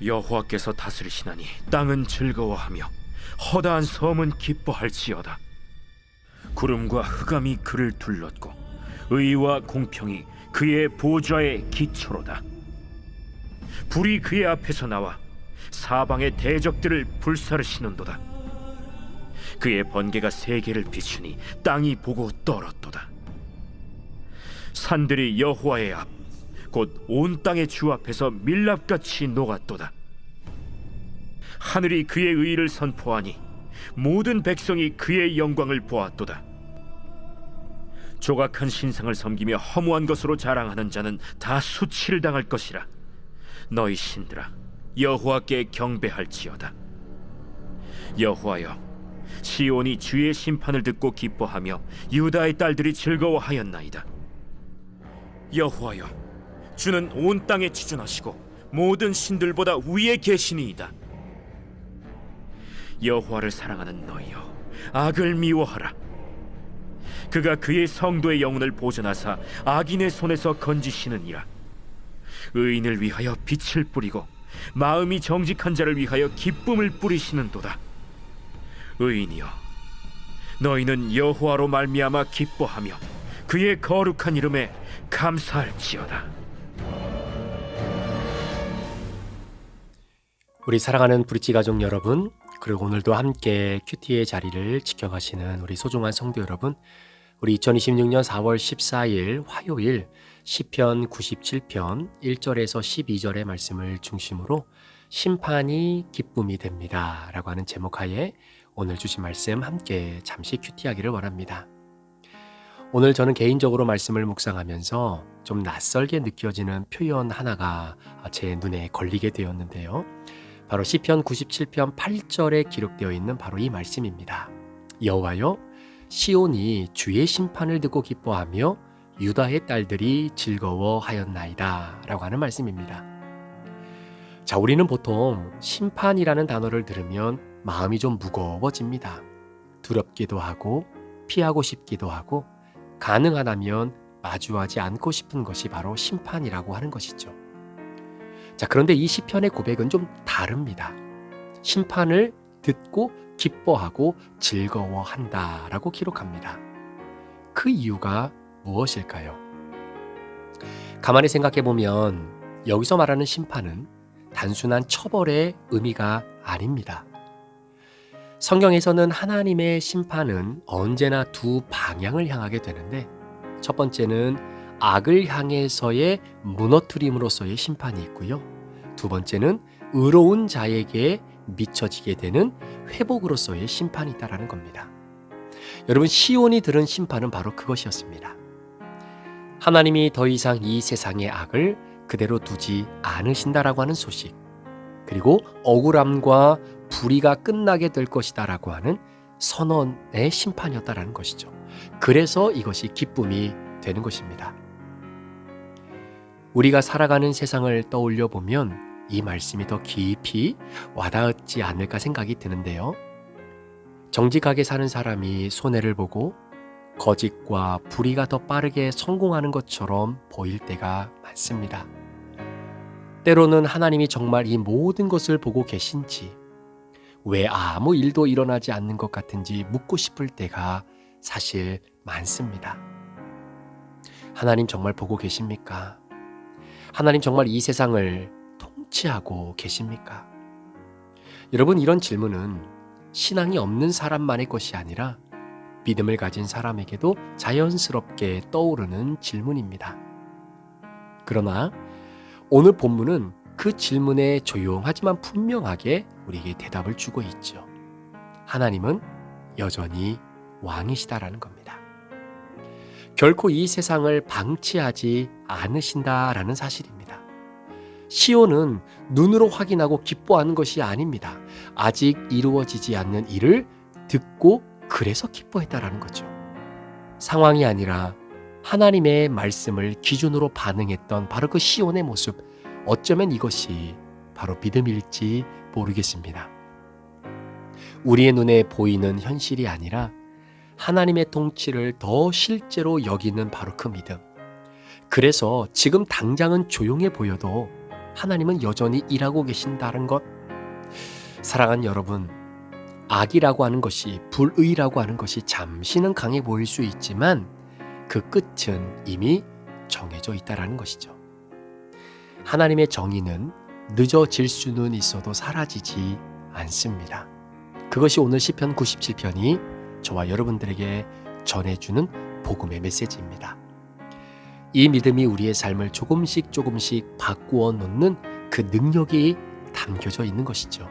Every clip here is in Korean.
여호와께서 다스리시나니 땅은 즐거워하며 허다한 섬은 기뻐할지어다. 구름과 흑암이 그를 둘렀고 의와 공평이 그의 보좌의 기초로다. 불이 그의 앞에서 나와 사방의 대적들을 불사르시는도다. 그의 번개가 세계를 비추니 땅이 보고 떨었도다. 산들이 여호와의 앞 곧 온 땅의 주 앞에서 밀랍같이 녹았도다. 하늘이 그의 의를 선포하니 모든 백성이 그의 영광을 보았도다. 조각한 신상을 섬기며 허무한 것으로 자랑하는 자는 다 수치를 당할 것이라. 너희 신들아, 여호와께 경배할지어다. 여호와여, 시온이 주의 심판을 듣고 기뻐하며 유다의 딸들이 즐거워하였나이다. 여호와여, 주는 온 땅에 지존하시고 모든 신들보다 위에 계시니이다. 여호와를 사랑하는 너희여, 악을 미워하라. 그가 그의 성도의 영혼을 보존하사 악인의 손에서 건지시느니라. 의인을 위하여 빛을 뿌리고 마음이 정직한 자를 위하여 기쁨을 뿌리시는도다. 의인이여, 너희는 여호와로 말미암아 기뻐하며 그의 거룩한 이름에 감사할지어다. 우리 사랑하는 브릿지 가족 여러분, 그리고 오늘도 함께 큐티의 자리를 지켜가시는 우리 소중한 성도 여러분, 우리 2026년 4월 14일 화요일 시편 97편 1절에서 12절의 말씀을 중심으로 심판이 기쁨이 됩니다 라고 하는 제목하에 오늘 주신 말씀 함께 잠시 큐티하기를 원합니다. 오늘 저는 개인적으로 말씀을 묵상하면서 좀 낯설게 느껴지는 표현 하나가 제 눈에 걸리게 되었는데요. 바로 시편 97편 8절에 기록되어 있는 바로 이 말씀입니다. 여호와여, 시온이 주의 심판을 듣고 기뻐하며 유다의 딸들이 즐거워하였나이다 라고 하는 말씀입니다. 자, 우리는 보통 심판이라는 단어를 들으면 마음이 좀 무거워집니다. 두렵기도 하고 피하고 싶기도 하고 가능하다면 마주하지 않고 싶은 것이 바로 심판이라고 하는 것이죠. 자, 그런데 이 시편의 고백은 좀 다릅니다. 심판을 듣고 기뻐하고 즐거워한다라고 기록합니다. 그 이유가 무엇일까요? 가만히 생각해 보면 여기서 말하는 심판은 단순한 처벌의 의미가 아닙니다. 성경에서는 하나님의 심판은 언제나 두 방향을 향하게 되는데, 첫 번째는 악을 향해서의 무너뜨림으로서의 심판이 있고요. 두 번째는 의로운 자에게 미쳐지게 되는 회복으로서의 심판이 있다라는 겁니다. 여러분, 시온이 들은 심판은 바로 그것이었습니다. 하나님이 더 이상 이 세상의 악을 그대로 두지 않으신다라고 하는 소식, 그리고 억울함과 불의가 끝나게 될 것이다라고 하는 선언의 심판이었다라는 것이죠. 그래서 이것이 기쁨이 되는 것입니다. 우리가 살아가는 세상을 떠올려 보면 이 말씀이 더 깊이 와닿지 않을까 생각이 드는데요. 정직하게 사는 사람이 손해를 보고 거짓과 불의가 더 빠르게 성공하는 것처럼 보일 때가 많습니다. 때로는 하나님이 정말 이 모든 것을 보고 계신지, 왜 아무 일도 일어나지 않는 것 같은지 묻고 싶을 때가 사실 많습니다. 하나님 정말 보고 계십니까? 하나님 정말 이 세상을 통치하고 계십니까? 여러분, 이런 질문은 신앙이 없는 사람만의 것이 아니라 믿음을 가진 사람에게도 자연스럽게 떠오르는 질문입니다. 그러나 오늘 본문은 그 질문에 조용하지만 분명하게 우리에게 대답을 주고 있죠. 하나님은 여전히 왕이시다라는 겁니다. 결코 이 세상을 방치하지 않으신다라는 사실입니다. 시온은 눈으로 확인하고 기뻐하는 것이 아닙니다. 아직 이루어지지 않는 일을 듣고 그래서 기뻐했다라는 거죠. 상황이 아니라 하나님의 말씀을 기준으로 반응했던 바로 그 시온의 모습, 어쩌면 이것이 바로 믿음일지 모르겠습니다. 우리의 눈에 보이는 현실이 아니라 하나님의 통치를 더 실제로 여기는 바로 그 믿음. 그래서 지금 당장은 조용해 보여도 하나님은 여전히 일하고 계신다는 것. 사랑하는 여러분, 악이라고 하는 것이, 불의라고 하는 것이 잠시는 강해 보일 수 있지만 그 끝은 이미 정해져 있다는 것이죠. 하나님의 정의는 늦어질 수는 있어도 사라지지 않습니다. 그것이 오늘 시편 97편이 저와 여러분들에게 전해주는 복음의 메시지입니다. 이 믿음이 우리의 삶을 조금씩 바꾸어 놓는 그 능력이 담겨져 있는 것이죠.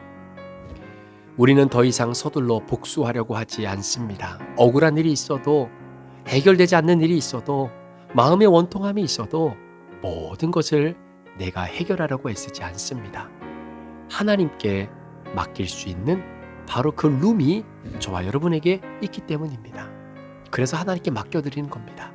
우리는 더 이상 서둘러 복수하려고 하지 않습니다. 억울한 일이 있어도, 해결되지 않는 일이 있어도, 마음의 원통함이 있어도 모든 것을 내가 해결하려고 애쓰지 않습니다. 하나님께 맡길 수 있는 바로 그 룸이 저와 여러분에게 있기 때문입니다. 그래서 하나님께 맡겨드리는 겁니다.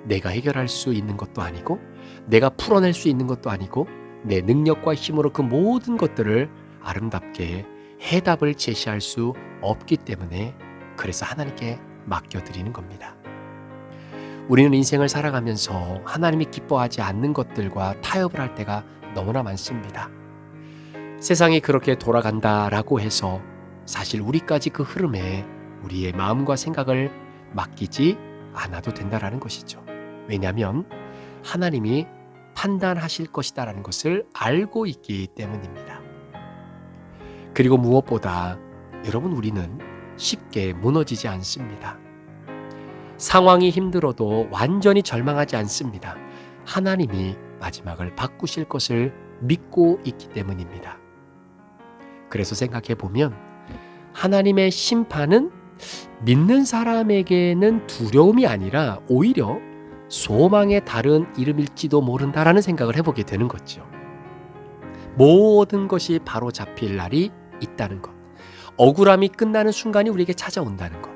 내가 해결할 수 있는 것도 아니고, 내가 풀어낼 수 있는 것도 아니고, 내 능력과 힘으로 그 모든 것들을 아름답게 해답을 제시할 수 없기 때문에, 그래서 하나님께 맡겨드리는 겁니다. 우리는 인생을 살아가면서 하나님이 기뻐하지 않는 것들과 타협을 할 때가 너무나 많습니다. 세상이 그렇게 돌아간다라고 해서 사실 우리까지 그 흐름에 우리의 마음과 생각을 맡기지 않아도 된다라는 것이죠. 왜냐하면 하나님이 판단하실 것이다라는 것을 알고 있기 때문입니다. 그리고 무엇보다 여러분, 우리는 쉽게 무너지지 않습니다. 상황이 힘들어도 완전히 절망하지 않습니다. 하나님이 마지막을 바꾸실 것을 믿고 있기 때문입니다. 그래서 생각해 보면 하나님의 심판은 믿는 사람에게는 두려움이 아니라 오히려 소망의 다른 이름일지도 모른다라는 생각을 해보게 되는 거죠. 모든 것이 바로 잡힐 날이 있다는 것, 억울함이 끝나는 순간이 우리에게 찾아온다는 것,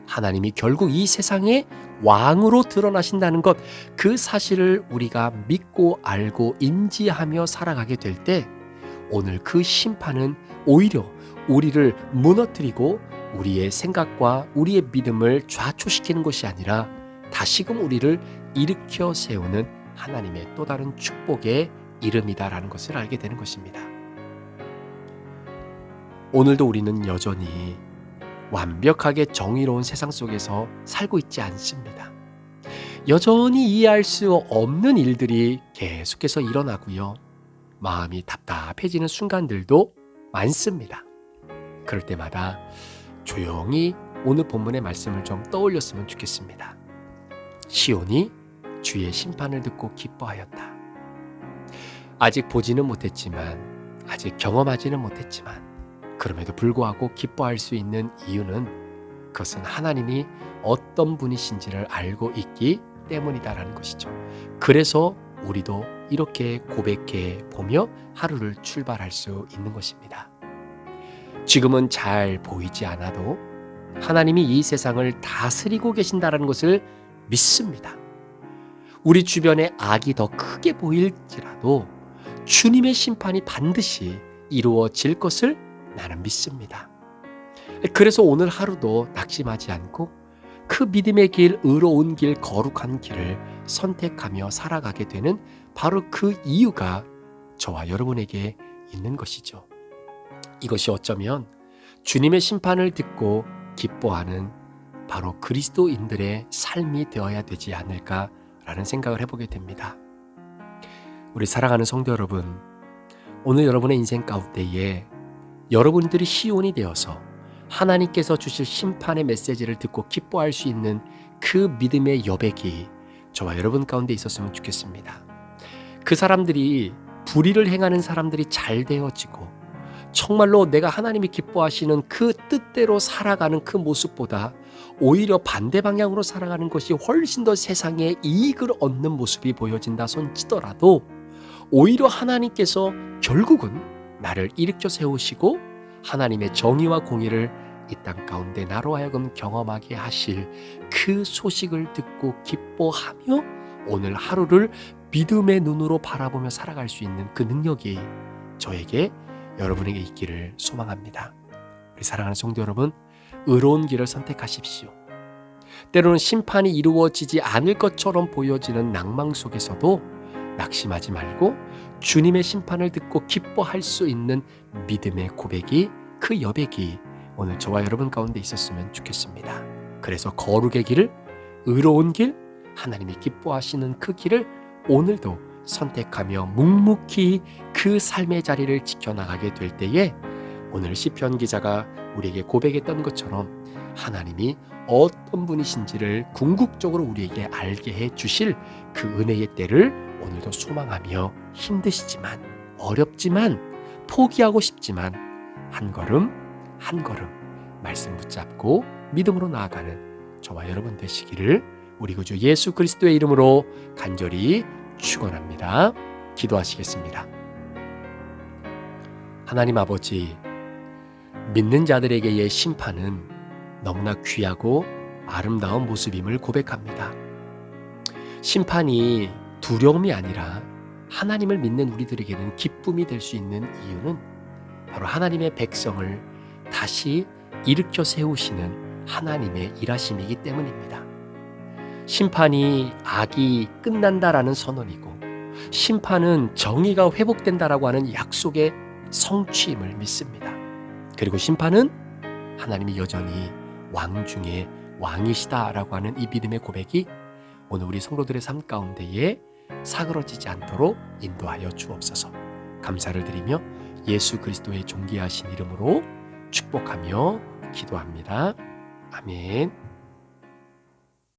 하나님이 결국 이 세상의 왕으로 드러나신다는 것, 그 사실을 우리가 믿고 알고 인지하며 살아가게 될 때 오늘 그 심판은 오히려 우리를 무너뜨리고 우리의 생각과 우리의 믿음을 좌초시키는 것이 아니라 다시금 우리를 일으켜 세우는 하나님의 또 다른 축복의 이름이다라는 것을 알게 되는 것입니다. 오늘도 우리는 여전히 완벽하게 정의로운 세상 속에서 살고 있지 않습니다. 여전히 이해할 수 없는 일들이 계속해서 일어나고요. 마음이 답답해지는 순간들도 많습니다. 그럴 때마다 조용히 오늘 본문의 말씀을 좀 떠올렸으면 좋겠습니다. 시온이 주의 심판을 듣고 기뻐하였다. 아직 보지는 못했지만, 아직 경험하지는 못했지만, 그럼에도 불구하고 기뻐할 수 있는 이유는 그것은 하나님이 어떤 분이신지를 알고 있기 때문이다라는 것이죠. 그래서 우리도 이렇게 고백해 보며 하루를 출발할 수 있는 것입니다. 지금은 잘 보이지 않아도 하나님이 이 세상을 다스리고 계신다라는 것을 믿습니다. 우리 주변에 악이 더 크게 보일지라도 주님의 심판이 반드시 이루어질 것을 나는 믿습니다. 그래서 오늘 하루도 낙심하지 않고 그 믿음의 길, 의로운 길, 거룩한 길을 선택하며 살아가게 되는 바로 그 이유가 저와 여러분에게 있는 것이죠. 이것이 어쩌면 주님의 심판을 듣고 기뻐하는 바로 그리스도인들의 삶이 되어야 되지 않을까라는 생각을 해보게 됩니다. 우리 사랑하는 성도 여러분, 오늘 여러분의 인생 가운데에 여러분들이 시온이 되어서 하나님께서 주실 심판의 메시지를 듣고 기뻐할 수 있는 그 믿음의 여백이 저와 여러분 가운데 있었으면 좋겠습니다. 그 사람들이, 불의를 행하는 사람들이 잘 되어지고 정말로 내가 하나님이 기뻐하시는 그 뜻대로 살아가는 그 모습보다 오히려 반대 방향으로 살아가는 것이 훨씬 더 세상에 이익을 얻는 모습이 보여진다 손치더라도 오히려 하나님께서 결국은 나를 일으켜 세우시고 하나님의 정의와 공의를 이 땅 가운데 나로 하여금 경험하게 하실 그 소식을 듣고 기뻐하며 오늘 하루를 믿음의 눈으로 바라보며 살아갈 수 있는 그 능력이 저에게, 여러분에게 있기를 소망합니다. 우리 사랑하는 성도 여러분, 의로운 길을 선택하십시오. 때로는 심판이 이루어지지 않을 것처럼 보여지는 낭망 속에서도 낙심하지 말고 주님의 심판을 듣고 기뻐할 수 있는 믿음의 고백이, 그 여백이 오늘 저와 여러분 가운데 있었으면 좋겠습니다. 그래서 거룩의 길을, 의로운 길, 하나님이 기뻐하시는 그 길을 오늘도 선택하며 묵묵히 그 삶의 자리를 지켜나가게 될 때에 오늘 시편 기자가 우리에게 고백했던 것처럼 하나님이 어떤 분이신지를 궁극적으로 우리에게 알게 해 주실 그 은혜의 때를 오늘도 소망하며, 힘드시지만, 어렵지만, 포기하고 싶지만 한 걸음 한 걸음 말씀 붙잡고 믿음으로 나아가는 저와 여러분 되시기를 우리 구주 예수 그리스도의 이름으로 간절히 축원합니다. 기도하시겠습니다. 하나님 아버지, 믿는 자들에게의 심판은 너무나 귀하고 아름다운 모습임을 고백합니다. 심판이 두려움이 아니라 하나님을 믿는 우리들에게는 기쁨이 될 수 있는 이유는 바로 하나님의 백성을 다시 일으켜 세우시는 하나님의 일하심이기 때문입니다. 심판이 악이 끝난다라는 선언이고, 심판은 정의가 회복된다라고 하는 약속의 성취임을 믿습니다. 그리고 심판은 하나님이 여전히 왕 중에 왕이시다라고 하는 이 믿음의 고백이 오늘 우리 성도들의 삶 가운데에 사그러지지 않도록 인도하여 주옵소서. 감사를 드리며 예수 그리스도의 존귀하신 이름으로 축복하며 기도합니다. 아멘.